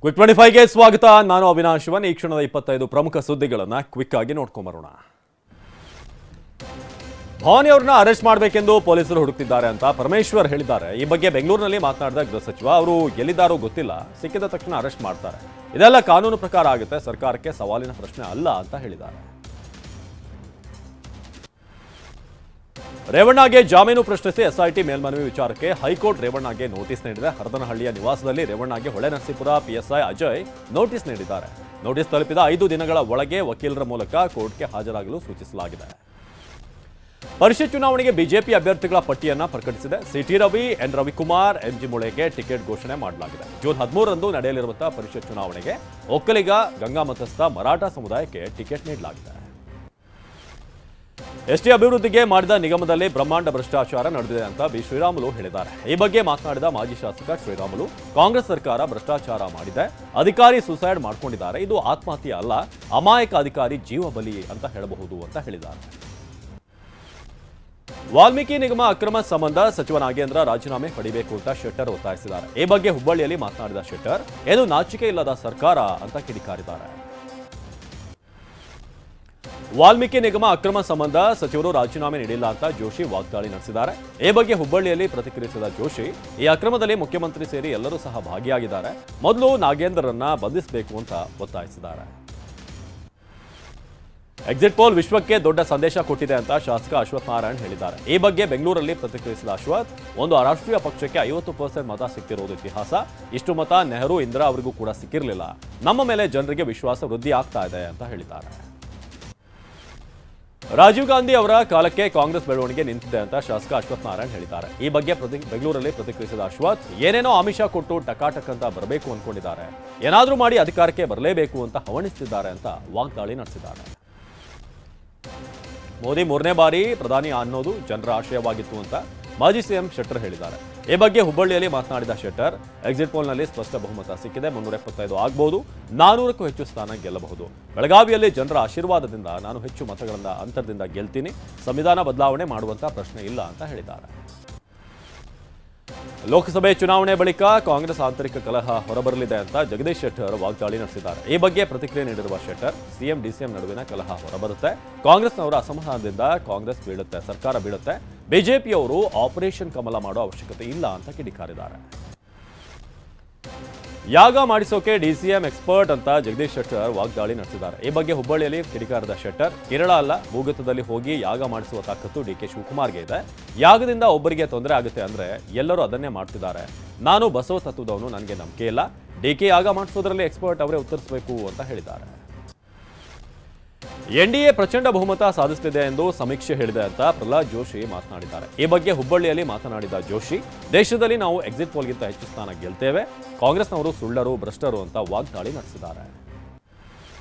Quick 25ಗೆ ಸ್ವಾಗತ. ನಾನು ಅವಿನಾಶ್ ಶಿವನ್. ಈ ಕ್ಷಣದ 25 ಪ್ರಮುಖ ಸುದ್ದಿಗಳನ್ನು ಕ್ವಿಕ್ ಆಗಿ ನೋಡ್ಕೊಂಬರೋಣ. ಭವಾನಿ ಅವರನ್ನ ಅರೆಸ್ಟ್ ಮಾಡಬೇಕೆಂದು ಪೊಲೀಸರು ಹುಡುಕ್ತಿದ್ದಾರೆ ಅಂತ ಪರಮೇಶ್ವರ್ ಹೇಳಿದ್ದಾರೆ. ಈ ಬಗ್ಗೆ ಬೆಂಗಳೂರಿನಲ್ಲಿ ಮಾತನಾಡಿದ ಗೃಹ ಸಚಿವ, ಅವರು ಎಲ್ಲಿದ್ದಾರೋ ಗೊತ್ತಿಲ್ಲ, ಸಿಕ್ಕಿದ ತಕ್ಷಣ ಅರೆಸ್ಟ್ ಮಾಡ್ತಾರೆ. ಇದೆಲ್ಲ ಕಾನೂನು ಪ್ರಕಾರ ಆಗುತ್ತೆ, ಸರ್ಕಾರಕ್ಕೆ ಸವಾಲಿನ ಪ್ರಶ್ನೆ ಅಲ್ಲ ಅಂತ ಹೇಳಿದ್ದಾರೆ. ರೇವಣ್ಣಗೆ ಜಾಮೀನು ಪ್ರಶ್ನಿಸಿ ಎಸ್ಐಟಿ ಮೇಲ್ಮನವಿ ವಿಚಾರಕ್ಕೆ ಹೈಕೋರ್ಟ್ ರೇವಣ್ಣಗೆ ನೋಟಿಸ್ ನೀಡಿದೆ. ಹರದನಹಳ್ಳಿಯ ನಿವಾಸದಲ್ಲಿ ರೇವಣ್ಣಗೆ ಹೊಳೆನರಸೀಪುರ ಪಿಎಸ್ಐ ಅಜಯ್ ನೋಟಿಸ್ ನೀಡಿದ್ದಾರೆ. ನೋಟಿಸ್ ತಲುಪಿದ 5 ದಿನಗಳ ಒಳಗೆ ವಕೀಲರ ಮೂಲಕ ಕೋರ್ಟ್ಗೆ ಹಾಜರಾಗಲು ಸೂಚಿಸಲಾಗಿದೆ. ಪರಿಷತ್ ಚುನಾವಣೆಗೆ ಬಿಜೆಪಿ ಅಭ್ಯರ್ಥಿಗಳ ಪಟ್ಟಿಯನ್ನು ಪ್ರಕಟಿಸಿದೆ. C T Ravi, N Ravikumar, M G ಮುಳೆಗೆ ಟಿಕೆಟ್ ಘೋಷಣೆ ಮಾಡಲಾಗಿದೆ. ಜೂನ್ 13ರಂದು ನಡೆಯಲಿರುವಂತಹ ಪರಿಷತ್ ಚುನಾವಣೆಗೆ ಒಕ್ಕಲಿಗ, ಗಂಗಾಮತಸ್ಥ, ಮರಾಠ ಸಮುದಾಯಕ್ಕೆ ಟಿಕೆಟ್ ನೀಡಲಾಗಿದೆ. ಎಸ್ಟಿ ಅಭಿವೃದ್ಧಿಗೆ ಮಾಡಿದ ನಿಗಮದಲ್ಲಿ ಬ್ರಹ್ಮಾಂಡ ಭ್ರಷ್ಟಾಚಾರ ನಡೆದಿದೆ ಅಂತ ಬಿ ಶ್ರೀರಾಮುಲು ಹೇಳಿದ್ದಾರೆ. ಈ ಬಗ್ಗೆ ಮಾತನಾಡಿದ ಮಾಜಿ ಶಾಸಕ ಶ್ರೀರಾಮುಲು, ಕಾಂಗ್ರೆಸ್ ಸರ್ಕಾರ ಭ್ರಷ್ಟಾಚಾರ ಮಾಡಿದೆ, ಅಧಿಕಾರಿ ಸುಸೈಡ್ ಮಾಡ್ಕೊಂಡಿದ್ದಾರೆ, ಇದು ಆತ್ಮಹತ್ಯೆ ಅಲ್ಲ, ಅಮಾಯಕ ಅಧಿಕಾರಿ ಜೀವ ಬಲಿ ಅಂತ ಹೇಳಬಹುದು ಅಂತ ಹೇಳಿದ್ದಾರೆ. ವಾಲ್ಮೀಕಿ ನಿಗಮ ಅಕ್ರಮ ಸಂಬಂಧ ಸಚಿವ ನಾಗೇಂದ್ರ ರಾಜೀನಾಮೆ ಪಡಿಬೇಕು ಅಂತ ಶೆಟ್ಟರ್ ಒತ್ತಾಯಿಸಿದ್ದಾರೆ. ಈ ಬಗ್ಗೆ ಹುಬ್ಬಳ್ಳಿಯಲ್ಲಿ ಮಾತನಾಡಿದ ಶೆಟ್ಟರ್, ಇದು ನಾಚಿಕೆ ಇಲ್ಲದ ಸರ್ಕಾರ ಅಂತ ಕಿಡಿಕಾರಿದ್ದಾರೆ. ವಾಲ್ಮೀಕಿ ನಿಗಮ ಅಕ್ರಮ ಸಂಬಂಧ ಸಚಿವರು ರಾಜೀನಾಮೆ ನೀಡಿಲ್ಲ ಅಂತ ಜೋಶಿ ವಾಗ್ದಾಳಿ ನಡೆಸಿದ್ದಾರೆ. ಈ ಬಗ್ಗೆ ಹುಬ್ಬಳ್ಳಿಯಲ್ಲಿ ಪ್ರತಿಕ್ರಿಯಿಸಿದ ಜೋಶಿ, ಈ ಅಕ್ರಮದಲ್ಲಿ ಮುಖ್ಯಮಂತ್ರಿ ಸೇರಿ ಎಲ್ಲರೂ ಸಹ ಭಾಗಿಯಾಗಿದ್ದಾರೆ, ಮೊದಲು ನಾಗೇಂದ್ರರನ್ನ ಬಂಧಿಸಬೇಕು ಅಂತ ಒತ್ತಾಯಿಸಿದ್ದಾರೆ. ಎಕ್ಸಿಟ್ ಪೋಲ್ ವಿಶ್ವಕ್ಕೆ ದೊಡ್ಡ ಸಂದೇಶ ಕೊಟ್ಟಿದೆ ಅಂತ ಶಾಸಕ ಅಶ್ವಥ್ ನಾರಾಯಣ್ ಹೇಳಿದ್ದಾರೆ. ಈ ಬಗ್ಗೆ ಬೆಂಗಳೂರಲ್ಲಿ ಪ್ರತಿಕ್ರಿಯಿಸಿದ ಅಶ್ವಥ್, ಒಂದು ರಾಷ್ಟ್ರೀಯ ಪಕ್ಷಕ್ಕೆ 50% ಮತ ಸಿಕ್ಕಿರುವುದು ಇತಿಹಾಸ, ಇಷ್ಟು ಮತ ನೆಹರು, ಇಂದಿರಾ ಅವರಿಗೂ ಕೂಡ ಸಿಕ್ಕಿರಲಿಲ್ಲ, ನಮ್ಮ ಮೇಲೆ ಜನರಿಗೆ ವಿಶ್ವಾಸ ವೃದ್ಧಿ ಆಗ್ತಾ ಇದೆ ಅಂತ ಹೇಳಿದ್ದಾರೆ. ರಾಜೀವ್ ಗಾಂಧಿ ಅವರ ಕಾಲಕ್ಕೆ ಕಾಂಗ್ರೆಸ್ ಬೆಳವಣಿಗೆ ನಿಂತಿದೆ ಅಂತ ಶಾಸಕ ಅಶ್ವಥ್ ನಾರಾಯಣ್ ಹೇಳಿದ್ದಾರೆ. ಈ ಬಗ್ಗೆ ಬೆಂಗಳೂರಲ್ಲಿ ಪ್ರತಿಕ್ರಿಯಿಸಿದ ಅಶ್ವಥ್, ಏನೇನೋ ಆಮಿಷ ಕೊಟ್ಟು ಟಕಾಟಕ್ ಅಂತ ಬರಬೇಕು ಅನ್ಕೊಂಡಿದ್ದಾರೆ, ಏನಾದ್ರೂ ಮಾಡಿ ಅಧಿಕಾರಕ್ಕೆ ಬರಲೇಬೇಕು ಅಂತ ಹವಣಿಸ್ತಿದ್ದಾರೆ ಅಂತ ವಾಗ್ದಾಳಿ ನಡೆಸಿದ್ದಾರೆ. ಮೋದಿ 3ನೇ ಬಾರಿ ಪ್ರಧಾನಿ ಅನ್ನೋದು ಜನರ ಆಶಯವಾಗಿತ್ತು ಅಂತ ಮಾಜಿ ಸಿಎಂ ಶೆಟ್ಟರ್ ಹೇಳಿದ್ದಾರೆ. ಈ ಬಗ್ಗೆ ಹುಬ್ಬಳ್ಳಿಯಲ್ಲಿ ಮಾತನಾಡಿದ ಶೆಟ್ಟರ್, ಎಕ್ಸಿಟ್ ಪೋಲ್ನಲ್ಲಿ ಸ್ಪಷ್ಟ ಬಹುಮತ ಸಿಕ್ಕಿದೆ, 375 ಆಗಬಹುದು, 400ಕ್ಕೂ ಹೆಚ್ಚು ಸ್ಥಾನ ಗೆಲ್ಲಬಹುದು. ಬೆಳಗಾವಿಯಲ್ಲಿ ಜನರ ಆಶೀರ್ವಾದದಿಂದ ನಾನು ಹೆಚ್ಚು ಮತಗಳಿಂದ ಅಂತರದಿಂದ ಗೆಲ್ತೀನಿ, ಸಂವಿಧಾನ ಬದಲಾವಣೆ ಮಾಡುವಂತ ಪ್ರಶ್ನೆ ಇಲ್ಲ ಅಂತ ಹೇಳಿದ್ದಾರೆ. ಲೋಕಸಭೆ ಚುನಾವಣೆ ಬಳಿಕ ಕಾಂಗ್ರೆಸ್ ಆಂತರಿಕ ಕಲಹ ಹೊರಬರಲಿದೆ ಅಂತ ಜಗದೀಶ್ ಶೆಟ್ಟರ್ ವಾಗ್ದಾಳಿ ನಡೆಸಿದ್ದಾರೆ. ಈ ಬಗ್ಗೆ ಪ್ರತಿಕ್ರಿಯೆ ನೀಡಿರುವ ಶೆಟ್ಟರ್, ಸಿಎಂ ಡಿಸಿಎಂ ನಡುವಿನ ಕಲಹ ಹೊರಬರುತ್ತೆ, ಕಾಂಗ್ರೆಸ್ನವರ ಅಸಮಾಧಾನದಿಂದ ಕಾಂಗ್ರೆಸ್ ಬೀಳುತ್ತೆ, ಸರ್ಕಾರ ಬೀಳುತ್ತೆ, ಬಿಜೆಪಿಯವರು ಆಪರೇಷನ್ ಕಮಲ ಮಾಡೋ ಅವಶ್ಯಕತೆ ಇಲ್ಲ ಅಂತ ಕಿಡಿಕಾರಿದ್ದಾರೆ. ಯಾಗ ಮಾಡಿಸೋಕೆ ಡಿಸಿಎಂ ಎಕ್ಸ್ಪರ್ಟ್ ಅಂತ ಜಗದೀಶ್ ಶೆಟ್ಟರ್ ವಾಗ್ದಾಳಿ ನಡೆಸಿದ್ದಾರೆ. ಈ ಬಗ್ಗೆ ಹುಬ್ಬಳ್ಳಿಯಲ್ಲಿ ಕಿಡಿಕಾರಿದ ಶೆಟ್ಟರ್, ಕೇರಳ ಅಲ್ಲ, ಭೂಗತದಲ್ಲಿ ಹೋಗಿ ಯಾಗ ಮಾಡಿಸುವ ತಾಕತ್ತು ಡಿಕೆ ಶಿವಕುಮಾರ್ಗೆ ಇದೆ, ಯಾಗದಿಂದ ಒಬ್ಬರಿಗೆ ತೊಂದರೆ ಆಗುತ್ತೆ ಅಂದ್ರೆ ಎಲ್ಲರೂ ಅದನ್ನೇ ಮಾಡ್ತಿದ್ದಾರೆ, ನಾನು ಬಸವ ತತ್ವದವನು, ನನಗೆ ನಂಬಿಕೆ ಇಲ್ಲ, ಡಿಕೆ ಯಾಗ ಮಾಡಿಸೋದ್ರಲ್ಲಿ ಎಕ್ಸ್ಪರ್ಟ್ ಅವರೇ ಉತ್ತರಿಸಬೇಕು ಅಂತ ಹೇಳಿದ್ದಾರೆ. ಎನ್ಡಿಎ ಪ್ರಚಂಡ ಬಹುಮತ ಸಾಧಿಸಲಿದೆ ಎಂದು ಸಮೀಕ್ಷೆ ಹೇಳಿದೆ ಅಂತ ಪ್ರಹ್ಲಾದ್ ಜೋಶಿ ಮಾತನಾಡಿದ್ದಾರೆ. ಈ ಬಗ್ಗೆ ಹುಬ್ಬಳ್ಳಿಯಲ್ಲಿ ಮಾತನಾಡಿದ ಜೋಶಿ, ದೇಶದಲ್ಲಿ ನಾವು ಎಕ್ಸಿಟ್ ಪೋಲ್ಗಿಂತ ಹೆಚ್ಚು ಸ್ಥಾನ ಗೆಲ್ತೇವೆ, ಕಾಂಗ್ರೆಸ್ನವರು ಸುಳ್ಳರು, ಭ್ರಷ್ಟರು ಅಂತ ವಾಗ್ದಾಳಿ ನಡೆಸಿದ್ದಾರೆ.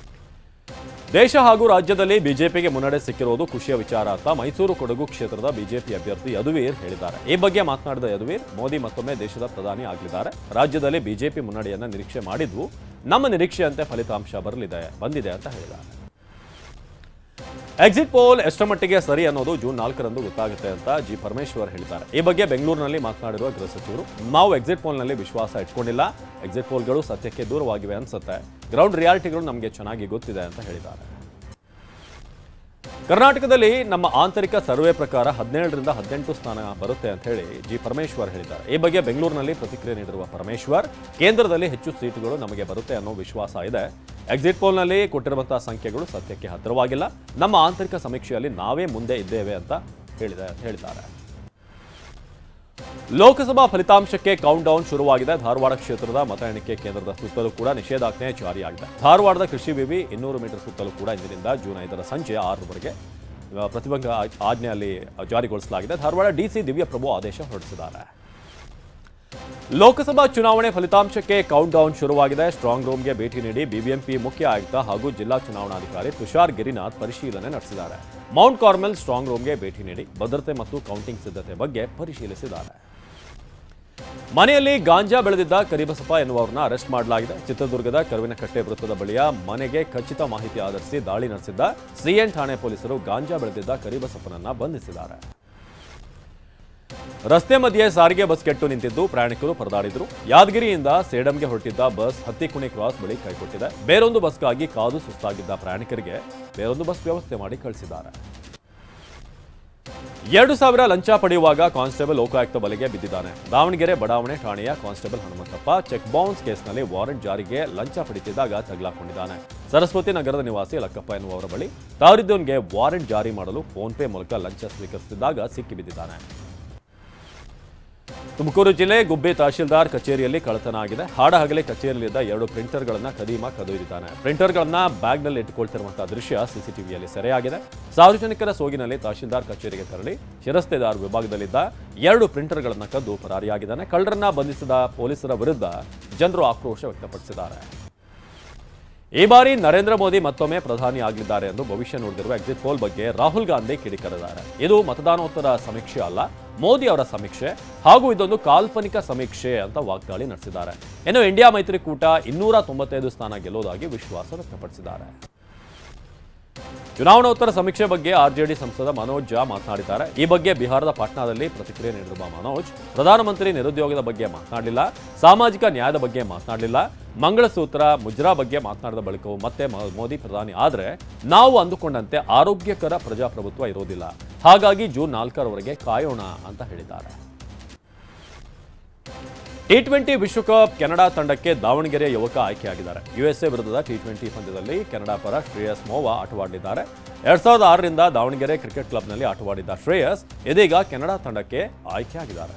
ದೇಶ ಹಾಗೂ ರಾಜ್ಯದಲ್ಲಿ ಬಿಜೆಪಿಗೆ ಮುನ್ನಡೆ ಸಿಕ್ಕಿರುವುದು ಖುಷಿಯ ವಿಚಾರ ಅಂತ ಮೈಸೂರು ಕೊಡಗು ಕ್ಷೇತ್ರದ ಬಿಜೆಪಿ ಅಭ್ಯರ್ಥಿ ಯದುವೀರ್ ಹೇಳಿದ್ದಾರೆ. ಈ ಬಗ್ಗೆ ಮಾತನಾಡಿದ ಯದುವೀರ್, ಮೋದಿ ಮತ್ತೊಮ್ಮೆ ದೇಶದ ಪ್ರಧಾನಿ ಆಗಲಿದ್ದಾರೆ, ರಾಜ್ಯದಲ್ಲಿ ಬಿಜೆಪಿ ಮುನ್ನಡೆಯನ್ನು ನಿರೀಕ್ಷೆ ಮಾಡಿದ್ವು, ನಮ್ಮ ನಿರೀಕ್ಷೆಯಂತೆ ಫಲಿತಾಂಶ ಬಂದಿದೆ ಅಂತ ಹೇಳಿದ್ದಾರೆ. ಎಕ್ಸಿಟ್ ಪೋಲ್ ಎಷ್ಟರ ಮಟ್ಟಿಗೆ ಸರಿ ಅನ್ನೋದು ಜೂನ್ 4ರಂದು ಗೊತ್ತಾಗುತ್ತೆ ಅಂತ ಜಿ ಪರಮೇಶ್ವರ್ ಹೇಳಿದ್ದಾರೆ. ಈ ಬಗ್ಗೆ ಬೆಂಗಳೂರಿನಲ್ಲಿ ಮಾತನಾಡಿರುವ ಗೃಹ ಸಚಿವರು, ನಾವು ಎಕ್ಸಿಟ್ ಪೋಲ್ನಲ್ಲಿ ವಿಶ್ವಾಸ ಇಟ್ಕೊಂಡಿಲ್ಲ, ಎಕ್ಸಿಟ್ ಪೋಲ್ಗಳು ಸತ್ಯಕ್ಕೆ ದೂರವಾಗಿವೆ ಅನ್ಸುತ್ತೆ, ಗ್ರೌಂಡ್ ರಿಯಾಲಿಟಿಗಳು ನಮಗೆ ಚೆನ್ನಾಗಿ ಗೊತ್ತಿದೆ ಅಂತ ಹೇಳಿದ್ದಾರೆ. ಕರ್ನಾಟಕದಲ್ಲಿ ನಮ್ಮ ಆಂತರಿಕ ಸರ್ವೆ ಪ್ರಕಾರ 17ರಿಂದ 18 ಸ್ಥಾನ ಬರುತ್ತೆ ಅಂತ ಹೇಳಿ ಜಿ ಪರಮೇಶ್ವರ್ ಹೇಳಿದ್ದಾರೆ. ಈ ಬಗ್ಗೆ ಬೆಂಗಳೂರಿನಲ್ಲಿ ಪ್ರತಿಕ್ರಿಯೆ ನೀಡಿರುವ ಪರಮೇಶ್ವರ್, ಕೇಂದ್ರದಲ್ಲಿ ಹೆಚ್ಚು ಸೀಟುಗಳು ನಮಗೆ ಬರುತ್ತೆ ಅನ್ನೋ ವಿಶ್ವಾಸ ಇದೆ, ಎಕ್ಸಿಟ್ ಪೋಲ್ನಲ್ಲಿ ಕೊಟ್ಟಿರುವಂತಹ ಸಂಖ್ಯೆಗಳು ಸತ್ಯಕ್ಕೆ ಹತ್ತಿರವಾಗಿಲ್ಲ, ನಮ್ಮ ಆಂತರಿಕ ಸಮೀಕ್ಷೆಯಲ್ಲಿ ನಾವೇ ಮುಂದೆ ಇದ್ದೇವೆ ಅಂತ ಹೇಳಿದ್ದಾರೆ. ಲೋಕಸಭಾ ಫಲಿತಾಂಶಕ್ಕೆ ಕೌಂಟ್ ಡೌನ್ ಶುರುವಾಗಿದೆ. ಧಾರವಾಡ ಕ್ಷೇತ್ರದ ಮತ ಎಣಿಕೆ ಕೇಂದ್ರದ ಸುತ್ತಲೂ ಕೂಡ ನಿಷೇಧಾಜ್ಞೆ ಜಾರಿಯಾಗಿದೆ. ಧಾರವಾಡದ ಕೃಷಿ ವಿವಿ 200 ಮೀಟರ್ ಸುತ್ತಲೂ ಕೂಡ ಇಂದಿನಿಂದ ಜೂನ್ 5ರ ಸಂಜೆ 6ರವರೆಗೆ ಪ್ರತಿಬಂಧ ಆಜ್ಞೆಯಲ್ಲಿ ಜಾರಿಗೊಳಿಸಲಾಗಿದೆ. ಧಾರವಾಡ ಡಿಸಿ ದಿವ್ಯಪ್ರಭು ಆದೇಶ ಹೊರಡಿಸಿದ್ದಾರೆ. ಲೋಕಸಭಾ ಚುನಾವಣೆ ಫಲಿತಾಂಶಕ್ಕೆ ಕೌಂಟ್ ಡೌನ್ ಶುರುವಾಗಿದೆ. ಸ್ಟ್ರಾಂಗ್ ರೂಮ್ಗೆ ಭೇಟಿ ನೀಡಿ ಬಿಬಿಎಂಪಿ ಮುಖ್ಯ ಆಯುಕ್ತ ಹಾಗೂ ಜಿಲ್ಲಾ ಚುನಾವಣಾಧಿಕಾರಿ ತುಷಾರ್ ಗಿರಿನಾಥ್ ಪರಿಶೀಲನೆ ನಡೆಸಿದ್ದಾರೆ. ಮೌಂಟ್ ಕಾರ್ಮೆಲ್ ಸ್ಟ್ರಾಂಗ್ ರೂಮ್ಗೆ ಭೇಟಿ ನೀಡಿ ಭದ್ರತೆ ಮತ್ತು ಕೌಂಟಿಂಗ್ ಸಿದ್ಧತೆ ಬಗ್ಗೆ ಪರಿಶೀಲಿಸಿದ್ದಾರೆ. ಮನೆಯಲ್ಲಿ ಗಾಂಜಾ ಬೆಳೆದಿದ್ದ ಕರಿಬಸಪ್ಪ ಎನ್ನುವರನ್ನ ಅರೆಸ್ಟ್ ಮಾಡಲಾಗಿದೆ. ಚಿತ್ರದುರ್ಗದ ಕರುವಿನಕಟ್ಟೆ ವೃತ್ತದ ಬಳಿಯ ಮನೆಗೆ ಖಚಿತ ಮಾಹಿತಿ ಆಧರಿಸಿ ದಾಳಿ ನಡೆಸಿದ್ದ ಸಿಎನ್ ಠಾಣೆ ಪೊಲೀಸರು ಗಾಂಜಾ ಬೆಳೆದಿದ್ದ ಕರಿಬಸಪ್ಪನನ್ನ ಬಂಧಿಸಿದ್ದಾರೆ. ರಸ್ತೆ ಮಧ್ಯೆ ಸಾರಿಗೆ ಬಸ್ ಕೆಟ್ಟು ನಿಂತಿದ್ದು ಪ್ರಯಾಣಿಕರು ಪರದಾಡಿದ್ರು. ಯಾದಗಿರಿಯಿಂದ ಸೇಡಂಗೆ ಹೊರಟಿದ್ದ ಬಸ್ ಹತ್ತಿಕುಣಿ ಕ್ರಾಸ್ ಬಳಿ ಕೈಕೊಟ್ಟಿದೆ. ಬೇರೊಂದು ಬಸ್ಗಾಗಿ ಕಾದು ಸುಸ್ತಾಗಿದ್ದ ಪ್ರಯಾಣಿಕರಿಗೆ ಬೇರೊಂದು ಬಸ್ ವ್ಯವಸ್ಥೆ ಮಾಡಿ ಕಳಿಸಿದ್ದಾರೆ. 2,000 ಲಂಚ ಪಡೆಯುವಾಗ ಕಾನ್ಸ್ಟೇಬಲ್ ಲೋಕಾಯುಕ್ತ ಬಲೆಗೆ ಬಿದ್ದಿದ್ದಾನೆ. ದಾವಣಗೆರೆ ಬಡಾವಣೆ ಠಾಣೆಯ ಕಾನ್ಸ್ಟೇಬಲ್ ಹನುಮಂತಪ್ಪ ಚೆಕ್ ಬೌನ್ಸ್ ಕೇಸ್ನಲ್ಲಿ ವಾರೆಂಟ್ ಜಾರಿಗೆ ಲಂಚ ಪಡೆಯುತ್ತಿದ್ದಾಗ ತಗಲಾಕೊಂಡಿದ್ದಾನೆ. ಸರಸ್ವತಿ ನಗರದ ನಿವಾಸಿ ಲಕ್ಕಪ್ಪ ಎನ್ನುವವರ ಬಳಿ ತಾರಿದ್ದವನ್ಗೆ ವಾರೆಂಟ್ ಜಾರಿ ಮಾಡಲು ಫೋನ್ ಪೇ ಮೂಲಕ ಲಂಚ ಸ್ವೀಕರಿಸುತ್ತಿದ್ದಾಗ ಸಿಕ್ಕಿಬಿದ್ದಿದ್ದಾನೆ. ತುಮಕೂರು ಜಿಲ್ಲೆ ಗುಬ್ಬಿ ತಹಶೀಲ್ದಾರ್ ಕಚೇರಿಯಲ್ಲಿ ಕಳ್ಳತನ ಆಗಿದೆ. ಹಾಡಹಗಲೇ ಕಚೇರಿಯಲ್ಲಿದ್ದ 2 ಪ್ರಿಂಟರ್ಗಳನ್ನು ಕದೀಮ ಕದೊಯ್ದಿದ್ದಾನೆ. ಪ್ರಿಂಟರ್ಗಳನ್ನು ಬ್ಯಾಗ್ನಲ್ಲಿ ಇಟ್ಟುಕೊಳ್ತಿರುವಂತಹ ದೃಶ್ಯ ಸಿಸಿಟಿವಿಯಲ್ಲಿ ಸೆರೆಯಾಗಿದೆ. ಸಾರ್ವಜನಿಕರ ಸೋಗಿನಲ್ಲಿ ತಹಶೀಲ್ದಾರ್ ಕಚೇರಿಗೆ ತೆರಳಿ ಶಿರಸ್ತೇದಾರ್ ವಿಭಾಗದಲ್ಲಿದ್ದ 2 ಪ್ರಿಂಟರ್ಗಳನ್ನು ಕದ್ದು ಪರಾರಿಯಾಗಿದ್ದಾನೆ. ಕಳ್ಳರನ್ನ ಬಂಧಿಸಿದ ಪೊಲೀಸರ ವಿರುದ್ಧ ಜನರು ಆಕ್ರೋಶ ವ್ಯಕ್ತಪಡಿಸಿದ್ದಾರೆ. ಈ ಬಾರಿ ನರೇಂದ್ರ ಮೋದಿ ಮತ್ತೊಮ್ಮೆ ಪ್ರಧಾನಿ ಆಗಲಿದ್ದಾರೆ ಎಂದು ಭವಿಷ್ಯ ನುಡಿದಿರುವ ಎಕ್ಸಿಟ್ ಪೋಲ್ ಬಗ್ಗೆ ರಾಹುಲ್ ಗಾಂಧಿ ಕಿಡಿಕಾರಿದ್ದಾರೆ. ಇದು ಮತದಾನೋತ್ತರ ಸಮೀಕ್ಷೆ ಅಲ್ಲ, ಮೋದಿ ಅವರ ಸಮೀಕ್ಷೆ ಹಾಗೂ ಇದೊಂದು ಕಾಲ್ಪನಿಕ ಸಮೀಕ್ಷೆ ಅಂತ ವಾಗ್ದಾಳಿ ನಡೆಸಿದ್ದಾರೆ. ಇನ್ನು ಇಂಡಿಯಾ ಮೈತ್ರಿಕೂಟ 295 ಸ್ಥಾನ ಗೆಲ್ಲುವುದಾಗಿ ವಿಶ್ವಾಸ ವ್ಯಕ್ತಪಡಿಸಿದ್ದಾರೆ. ಚುನಾವಣೋತ್ತರ ಸಮೀಕ್ಷೆ ಬಗ್ಗೆ ಆರ್ಜೆಡಿ ಸಂಸದ ಮನೋಜ್ ಝಾ ಮಾತನಾಡಿದ್ದಾರೆ. ಈ ಬಗ್ಗೆ ಬಿಹಾರದ ಪಾಟ್ನಾದಲ್ಲಿ ಪ್ರತಿಕ್ರಿಯೆ ನೀಡಿರುವ ಮನೋಜ್, ಪ್ರಧಾನಮಂತ್ರಿ ನಿರುದ್ಯೋಗದ ಬಗ್ಗೆ ಮಾತನಾಡಲಿಲ್ಲ, ಸಾಮಾಜಿಕ ನ್ಯಾಯದ ಬಗ್ಗೆ ಮಾತನಾಡಲಿಲ್ಲ, ಮಂಗಳಸೂತ್ರ ಮುಜ್ರಾ ಬಗ್ಗೆ ಮಾತನಾಡಿದ ಬಳಿಕವೂ ಮತ್ತೆ ಮೋದಿ ಪ್ರಧಾನಿ ಆದರೆ ನಾವು ಅಂದುಕೊಂಡಂತೆ ಆರೋಗ್ಯಕರ ಪ್ರಜಾಪ್ರಭುತ್ವ ಇರೋದಿಲ್ಲ. ಹಾಗಾಗಿ ಜೂನ್ 4ರವರೆಗೆ ಕಾಯೋಣ ಅಂತ ಹೇಳಿದ್ದಾರೆ. T20 ವಿಶ್ವಕಪ್ ಕೆನಡಾ ತಂಡಕ್ಕೆ ದಾವಣಗೆರೆ ಯುವಕ ಆಯ್ಕೆಯಾಗಿದ್ದಾರೆ. ಯುಎಸ್ಎ ವಿರುದ್ಧದ T20 ಪಂದ್ಯದಲ್ಲಿ ಕೆನಡಾ ಪರ ಶ್ರೇಯಸ್ ಮೋವಾ ಆಟವಾಡಲಿದ್ದಾರೆ. 2006ರಿಂದ ದಾವಣಗೆರೆ ಕ್ರಿಕೆಟ್ ಕ್ಲಬ್ನಲ್ಲಿ ಆಟವಾಡಿದ್ದ ಶ್ರೇಯಸ್ ಇದೀಗ ಕೆನಡಾ ತಂಡಕ್ಕೆ ಆಯ್ಕೆಯಾಗಿದ್ದಾರೆ.